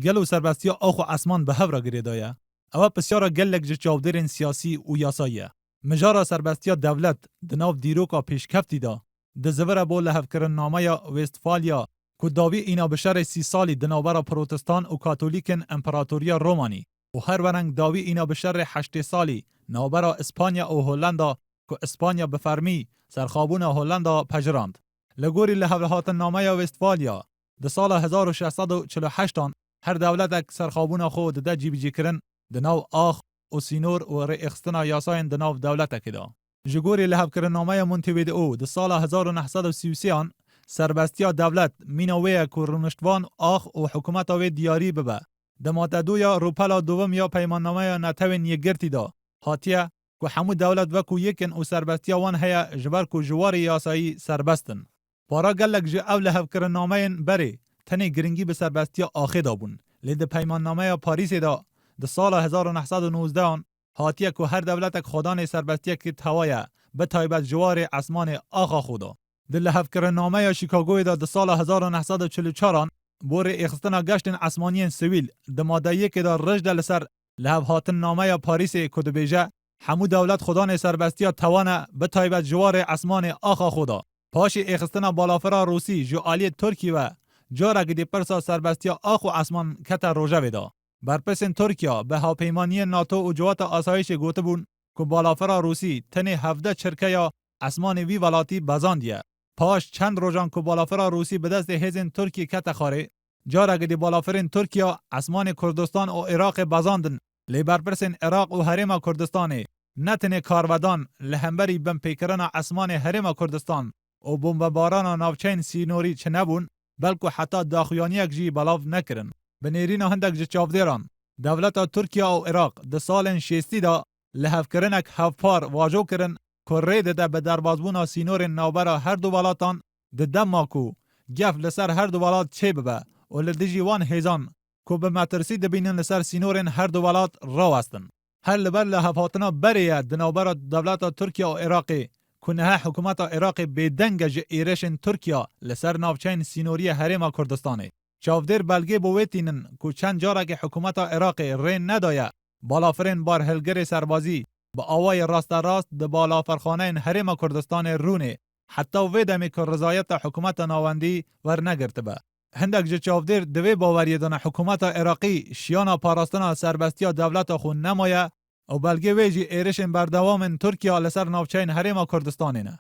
گل و سربستیا آخو اسمان به هفرا گریدایه. او بسیارا گلک جه چاودرین سیاسی و یاساییه. مجارا سربستیا دولت دناو دیروکا پیشکفتی دا. دزوره بو لحفکرن نامه وستفالیا که داوی اینا بشر 30 سالی دناورا پروتستان و کاتولیکن امپراتوریا رومانی و هر ورنگ داوی اینا بشر 8 سالی نوبرا اسپانیا و هولندا که اسپانیا بفرمی سرخابون هولندا پجراند. لگوری لحولهات نامه وستفالیا ده سال 1648 هر دولت سرخابون خود ده جیبی کرن دناو آخ و سینور و ریخستنا یاساین دناو دولت کدا. جگوری لحب کرن نامه مونتویدئو ده سال 1933 سربستیا دولت مینویه که رونشتوان آخ و حکومت وی دیاری ببه. ده ماده یا روپلا دوم یا پیمان نامه نتوین یگرتی دا. هاتیه که همو دولت وکو یکن و سربستیا وان هیا جبر که جواری یاسایی سربستن. پارا گلک جه او لحب کرن نامه بری تنی گرنگی به سربستیا آخه دابون. لید پیمان نامه پاریس دا ده سال 1919 هاتیه که هر دولت خودان سربستیا که توایه به تایبت جوار اسمان آخا خودا. ده لحف کرن نامه شیکاگوی دا ده سال 1944 بور اخستنا گشتن اسمانیین سویل ده ماده یک دا رجد لسر لحف هاتن نامه پاریس که ده بیجه همو دولت خودان سربستیا توانه به تایبت جوار اسمان آخا خودا. پاش اخستنا بالافرا روسی جو آلی ترکی و جارا گدی پرسا سربستیا آخو اسمان کتا روژه ویدا. برپسین ترکیا به هاپیمانی ناتو و جوات آسایش گوته بون که بالافرا روسی تنی 17 چرکه یا اسمان وی ولاتی بزاندیه. پاش چند روزان که بالافرا روسی به دست هزین ترکی کت خاره جارا گدی بالافرین ترکیا اسمان کردستان و عراق بزاندن لی برپسین عراق و حرم کردستانی نتنی کارودان لهمبری بم پیکران اسمان حرم کردستان و بمباران ناوچین سینوری چه نبون بلکه حتی داخویانیک جی بلاو نکرن. بنیرین هندک جچافدران دولت ترکیه و عراق ده سال 60 دا لحف کرنک هفپار واجو کرن که رید ده به دربازبون سینور نوبرا هر دو ولاتان ده دماکو گف لسر هر دو ولات چه ببه و لدیجی وان هیزان که به مترسی ده بینن لسر سینورین هر دو ولات راو استن. هر لبر لحفاتنا بریه ده نوبرا دولت ترکیه و عراقی کنه حکومت عراق بدنگ ایرشن ترکیه لسر ناوچین سینوری حرم کردستانی. چاودر بلگه بویتینن که چند جارا که حکومت عراق رین ندایه بالافرین بار هلگر سربازی با آوای راست ده بالافرخانه حرم کردستان رونه حتی ویدمی که رضایت حکومت ناوندی ور نگرته به. هندک جه چاودر دوی باوریدن حکومت عراقی شیانا پاراستنا سربستیا دولت خون نمایه و بلگه ویجی ایرشن بردوامن ترکیه لسر ناوچین حرم کردستانینه.